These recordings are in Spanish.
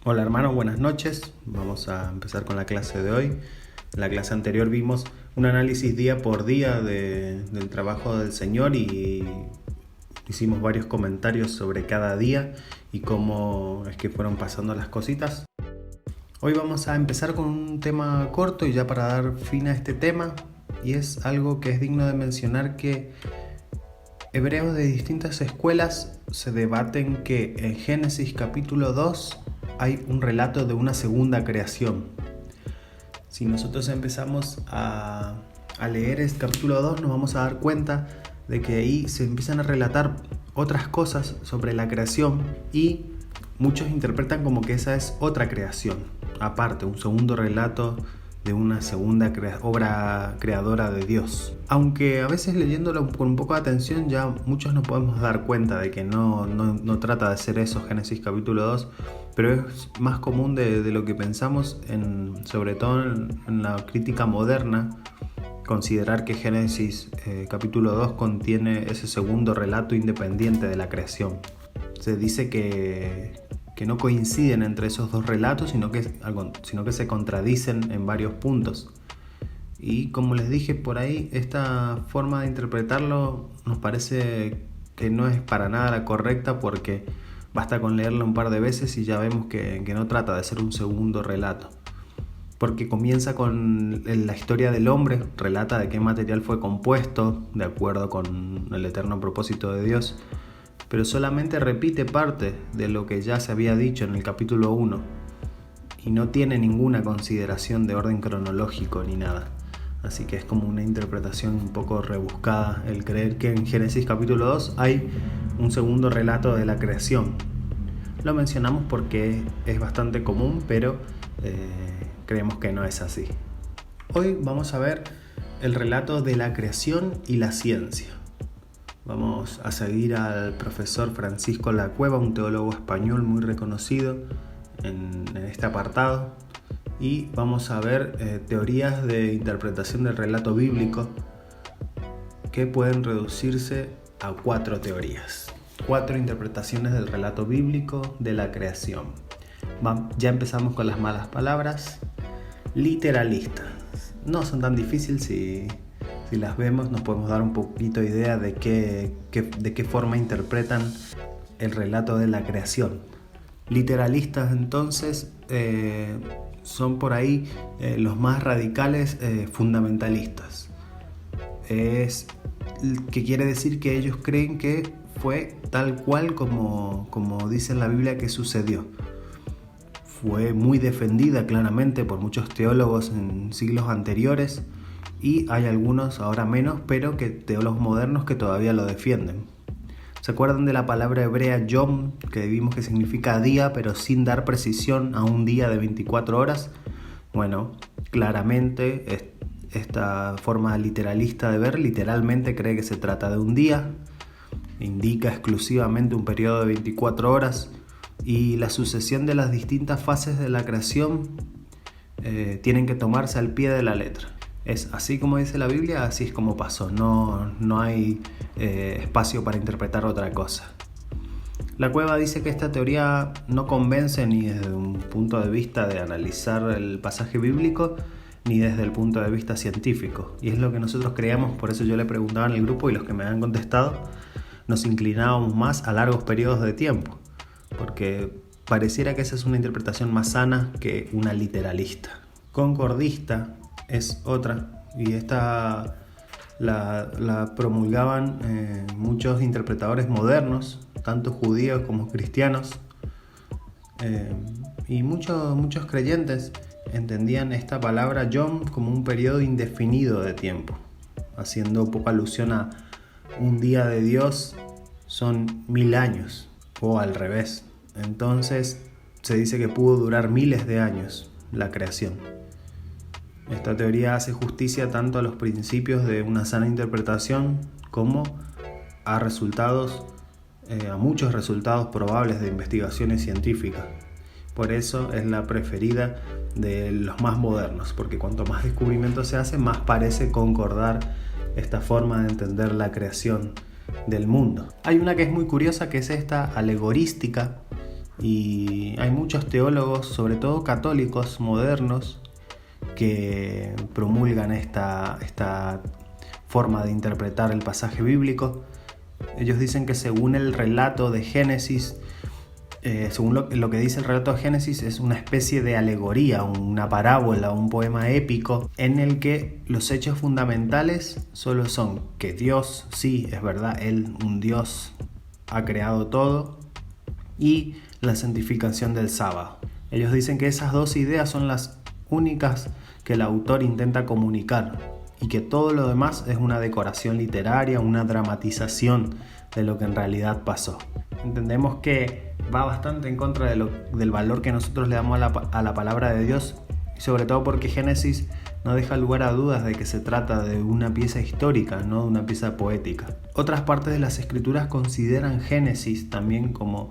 Hola hermanos, buenas noches. Vamos a empezar con la clase de hoy. En la clase anterior vimos un análisis día por día del trabajo del Señor y hicimos varios comentarios sobre cada día y cómo es que fueron pasando las cositas. Hoy vamos a empezar con un tema corto y ya para dar fin a este tema, y es algo que es digno de mencionar, que hebreos de distintas escuelas se debaten que en Génesis capítulo 2 hay un relato de una segunda creación. Si nosotros empezamos a leer este capítulo 2, nos vamos a dar cuenta de que ahí se empiezan a relatar otras cosas sobre la creación y muchos interpretan como que esa es otra creación, aparte, un segundo relato de una segunda obra creadora de Dios. Aunque a veces leyéndolo con un poco de atención ya muchos nos podemos dar cuenta de que no trata de ser eso Génesis capítulo 2, pero es más común de lo que pensamos, sobre todo en la crítica moderna, considerar que Génesis capítulo 2 contiene ese segundo relato independiente de la creación. Se dice que no coinciden entre esos dos relatos, sino que se contradicen en varios puntos. Y como les dije por ahí, esta forma de interpretarlo nos parece que no es para nada la correcta, porque basta con leerlo un par de veces y ya vemos que no trata de ser un segundo relato. Porque comienza con la historia del hombre, relata de qué material fue compuesto, de acuerdo con el eterno propósito de Dios, pero solamente repite parte de lo que ya se había dicho en el capítulo 1 y no tiene ninguna consideración de orden cronológico ni nada. Así que es como una interpretación un poco rebuscada el creer que en Génesis capítulo 2 hay un segundo relato de la creación. Lo mencionamos porque es bastante común, pero creemos que no es así. Hoy vamos a ver el relato de la creación y la ciencia. Vamos a seguir al profesor Francisco Lacueva, un teólogo español muy reconocido en este apartado, y vamos a ver teorías de interpretación del relato bíblico que pueden reducirse a 4 teorías, 4 interpretaciones del relato bíblico de la creación. Ya empezamos con las malas palabras. Literalistas. No son tan difíciles, si las vemos nos podemos dar un poquito de idea de qué forma interpretan el relato de la creación. Literalistas entonces son por ahí los más radicales, fundamentalistas. Que quiere decir que ellos creen que fue tal cual como dice en la Biblia que sucedió. Fue muy defendida claramente por muchos teólogos en siglos anteriores, y hay algunos ahora menos, pero que teólogos modernos que todavía lo defienden. ¿Se acuerdan de la palabra hebrea yom, que vimos que significa día, pero sin dar precisión a un día de 24 horas? Bueno, claramente esta forma literalista de ver literalmente cree que se trata de un día, indica exclusivamente un periodo de 24 horas, y la sucesión de las distintas fases de la creación tienen que tomarse al pie de la letra. Es así como dice la Biblia, así es como pasó, no hay espacio para interpretar otra cosa. Lacueva dice que esta teoría no convence ni desde un punto de vista de analizar el pasaje bíblico, ni desde el punto de vista científico, y es lo que nosotros creíamos. Por eso yo le preguntaba en el grupo, y los que me han contestado nos inclinábamos más a largos periodos de tiempo, porque pareciera que esa es una interpretación más sana que una literalista. Concordista es otra, y esta la promulgaban muchos interpretadores modernos, tanto judíos como cristianos, y muchos creyentes entendían esta palabra yom como un periodo indefinido de tiempo, haciendo poca alusión a un día de Dios son 1000 años, o al revés. Entonces se dice que pudo durar miles de años la creación. Esta teoría hace justicia tanto a los principios de una sana interpretación como a muchos resultados probables de investigaciones científicas. Por eso es la preferida de los más modernos, porque cuanto más descubrimientos se hacen, más parece concordar esta forma de entender la creación del mundo. Hay una que es muy curiosa, que es esta alegorística, y hay muchos teólogos, sobre todo católicos modernos, que promulgan esta forma de interpretar el pasaje bíblico. Ellos dicen que según el relato de Génesis, según lo que dice el relato de Génesis, es una especie de alegoría, una parábola, un poema épico en el que los hechos fundamentales solo son que Dios, sí, es verdad, Él, un Dios, ha creado todo, y la santificación del sábado. Ellos dicen que esas dos ideas son las únicas que el autor intenta comunicar y que todo lo demás es una decoración literaria, una dramatización de lo que en realidad pasó. Entendemos que va bastante en contra del valor que nosotros le damos a la palabra de Dios, y sobre todo porque Génesis no deja lugar a dudas de que se trata de una pieza histórica, no de una pieza poética. Otras partes de las escrituras consideran Génesis también como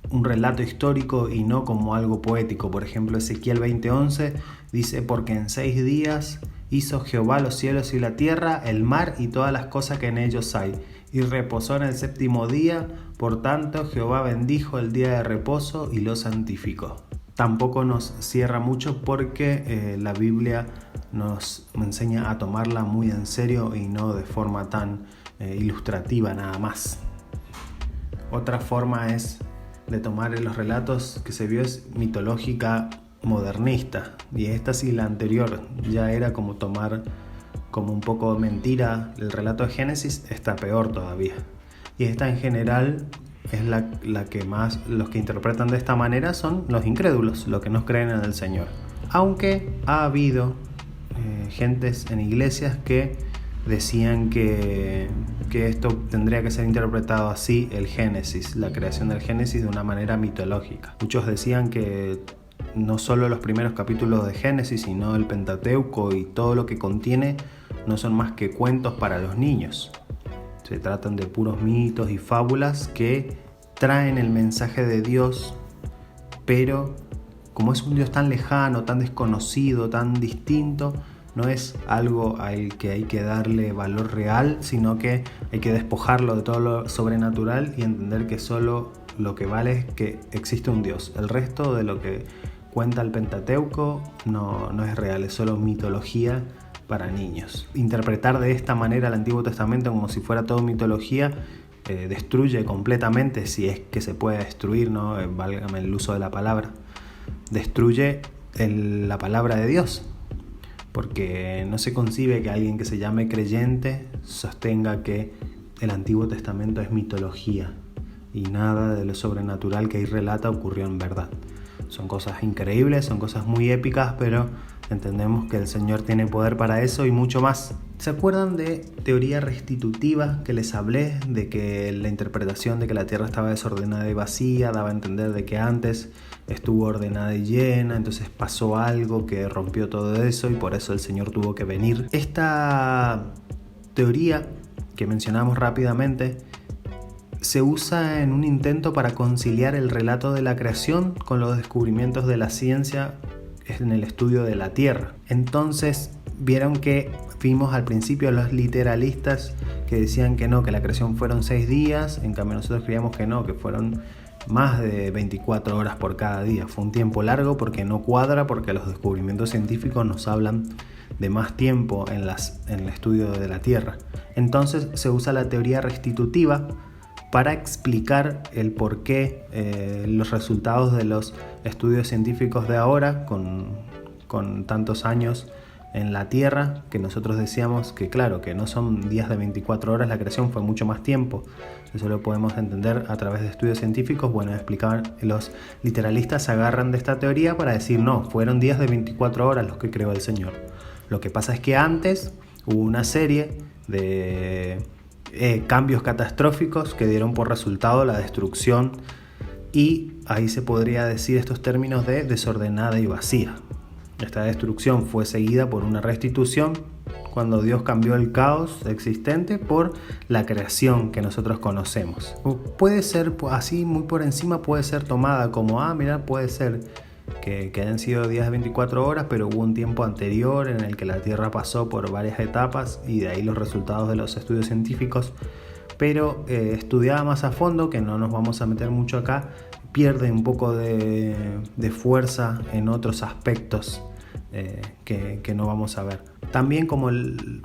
un relato histórico y no como algo poético. Por ejemplo, Ezequiel 20:11 dice: porque en 6 días hizo Jehová los cielos y la tierra, el mar y todas las cosas que en ellos hay, y reposó en el 7º día, por tanto Jehová bendijo el día de reposo y lo santificó. Tampoco nos cierra mucho porque la Biblia nos enseña a tomarla muy en serio y no de forma tan ilustrativa nada más. Otra forma de tomar los relatos que se vio es mitológica modernista, y esta sí, la anterior ya era como tomar como un poco mentira el relato de Génesis, está peor todavía. Y esta en general es la que más, los que interpretan de esta manera son los incrédulos, los que no creen en el Señor. Aunque ha habido gentes en iglesias que decían que esto tendría que ser interpretado así, el Génesis, la creación del Génesis, de una manera mitológica. Muchos decían que no solo los primeros capítulos de Génesis, sino el Pentateuco y todo lo que contiene no son más que cuentos para los niños. Se tratan de puros mitos y fábulas que traen el mensaje de Dios, pero como es un Dios tan lejano, tan desconocido, tan distinto, no es algo al que hay que darle valor real, sino que hay que despojarlo de todo lo sobrenatural y entender que solo lo que vale es que existe un Dios. El resto de lo que cuenta el Pentateuco no es real, es solo mitología para niños. Interpretar de esta manera el Antiguo Testamento como si fuera todo mitología destruye completamente, si es que se puede destruir, ¿no? Válgame el uso de la palabra, destruye la palabra de Dios. Porque no se concibe que alguien que se llame creyente sostenga que el Antiguo Testamento es mitología y nada de lo sobrenatural que ahí relata ocurrió en verdad. Son cosas increíbles, son cosas muy épicas, pero entendemos que el Señor tiene poder para eso y mucho más. ¿Se acuerdan de teoría restitutiva que les hablé? De que la interpretación de que la tierra estaba desordenada y vacía daba a entender de que antes estuvo ordenada y llena, entonces pasó algo que rompió todo eso y por eso el Señor tuvo que venir. Esta teoría que mencionamos rápidamente se usa en un intento para conciliar el relato de la creación con los descubrimientos de la ciencia en el estudio de la Tierra. Entonces vieron que vimos al principio a los literalistas que decían que no, que la creación fueron 6 días, en cambio nosotros creíamos que no, que fueron más de 24 horas por cada día. Fue un tiempo largo porque no cuadra, porque los descubrimientos científicos nos hablan de más tiempo en el estudio de la Tierra. Entonces se usa la teoría restitutiva para explicar el por qué los resultados de los estudios científicos de ahora, con tantos años en la Tierra, que nosotros decíamos que claro, que no son días de 24 horas, la creación fue mucho más tiempo. Eso lo podemos entender a través de estudios científicos. Bueno, explicaban, los literalistas se agarran de esta teoría para decir no, fueron días de 24 horas los que creó el Señor. Lo que pasa es que antes hubo una serie de cambios catastróficos que dieron por resultado la destrucción, y ahí se podría decir estos términos de desordenada y vacía. Esta destrucción fue seguida por una restitución cuando Dios cambió el caos existente por la creación que nosotros conocemos. Puede ser así, muy por encima, puede ser tomada como, mira, puede ser que hayan sido días de 24 horas, pero hubo un tiempo anterior en el que la Tierra pasó por varias etapas y de ahí los resultados de los estudios científicos. Pero estudiada más a fondo, que no nos vamos a meter mucho acá, pierde un poco de fuerza en otros aspectos que no vamos a ver. También, como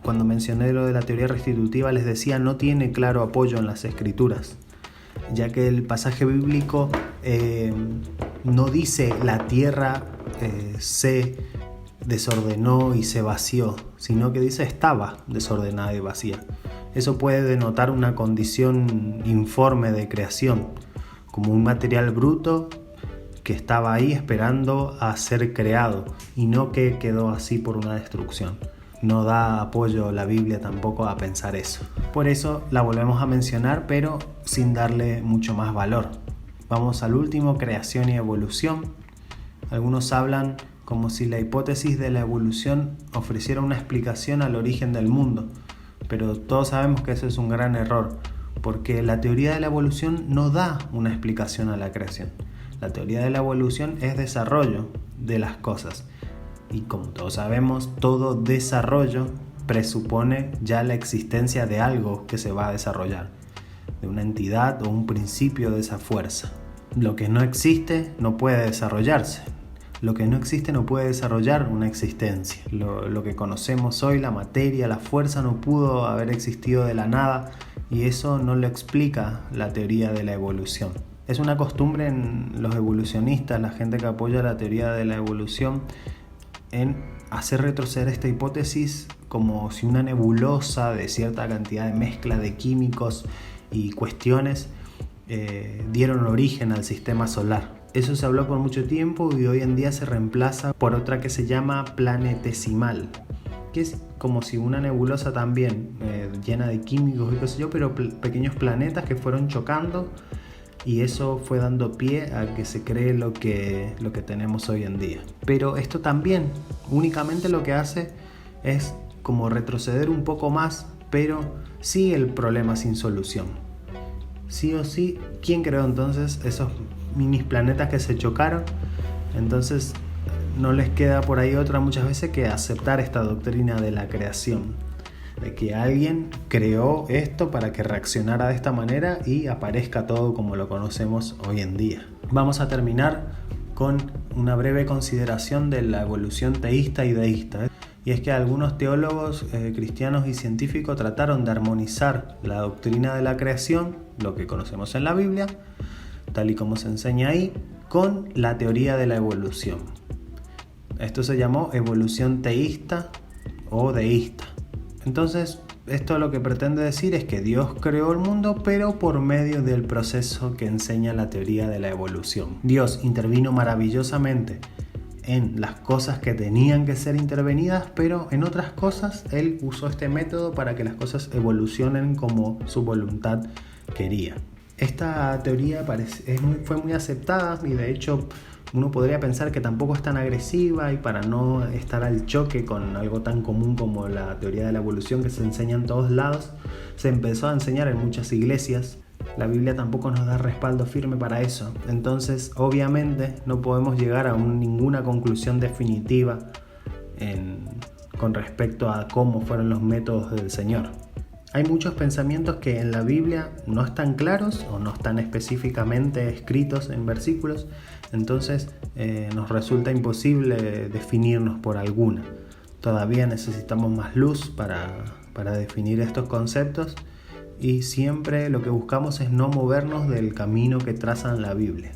cuando mencioné lo de la teoría restitutiva, les decía, no tiene claro apoyo en las escrituras, ya que el pasaje bíblico no dice la tierra se desordenó y se vació, sino que dice estaba desordenada y vacía. Eso puede denotar una condición informe de creación, como un material bruto que estaba ahí esperando a ser creado y no que quedó así por una destrucción. No da apoyo la Biblia tampoco a pensar eso. Por eso la volvemos a mencionar, pero sin darle mucho más valor. Vamos al último, creación y evolución. Algunos hablan como si la hipótesis de la evolución ofreciera una explicación al origen del mundo, pero todos sabemos que eso es un gran error, porque la teoría de la evolución no da una explicación a la creación. La teoría de la evolución es desarrollo de las cosas. Y como todos sabemos, todo desarrollo presupone ya la existencia de algo que se va a desarrollar, de una entidad o un principio de esa fuerza. Lo que no existe no puede desarrollarse. Lo que no existe no puede desarrollar una existencia. Lo que conocemos hoy, la materia, la fuerza, no pudo haber existido de la nada, y eso no lo explica la teoría de la evolución. Es una costumbre en los evolucionistas, la gente que apoya la teoría de la evolución, en hacer retroceder esta hipótesis como si una nebulosa de cierta cantidad de mezcla de químicos y cuestiones dieron origen al sistema solar. Eso se habló por mucho tiempo y hoy en día se reemplaza por otra que se llama planetesimal, que es como si una nebulosa también llena de químicos y qué sé yo, pero pequeños planetas que fueron chocando, y eso fue dando pie a que se cree lo que tenemos hoy en día. Pero esto también únicamente lo que hace es como retroceder un poco más, pero sigue el problema sin solución. Sí o sí, ¿quién creó entonces esos mini planetas que se chocaron? Entonces no les queda por ahí otra muchas veces que aceptar esta doctrina de la creación, de que alguien creó esto para que reaccionara de esta manera y aparezca todo como lo conocemos hoy en día. Vamos a terminar con una breve consideración de la evolución teísta y deísta. Y es que algunos teólogos cristianos y científicos trataron de armonizar la doctrina de la creación, lo que conocemos en la Biblia, tal y como se enseña ahí, con la teoría de la evolución. Esto se llamó evolución teísta o deísta. Entonces, esto lo que pretende decir es que Dios creó el mundo, pero por medio del proceso que enseña la teoría de la evolución. Dios intervino maravillosamente en las cosas que tenían que ser intervenidas, pero en otras cosas Él usó este método para que las cosas evolucionen como su voluntad quería. Esta teoría fue muy aceptada y de hecho uno podría pensar que tampoco es tan agresiva, y para no estar al choque con algo tan común como la teoría de la evolución que se enseña en todos lados, se empezó a enseñar en muchas iglesias. La Biblia tampoco nos da respaldo firme para eso, entonces obviamente no podemos llegar a ninguna conclusión definitiva con respecto a cómo fueron los métodos del Señor. Hay muchos pensamientos que en la Biblia no están claros o no están específicamente escritos en versículos, entonces nos resulta imposible definirnos por alguna. Todavía necesitamos más luz para definir estos conceptos, y siempre lo que buscamos es no movernos del camino que traza la Biblia.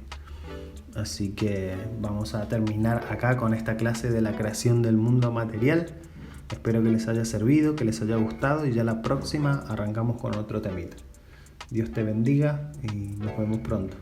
Así que vamos a terminar acá con esta clase de la creación del mundo material. Espero que les haya servido, que les haya gustado, y ya la próxima arrancamos con otro temita. Dios te bendiga y nos vemos pronto.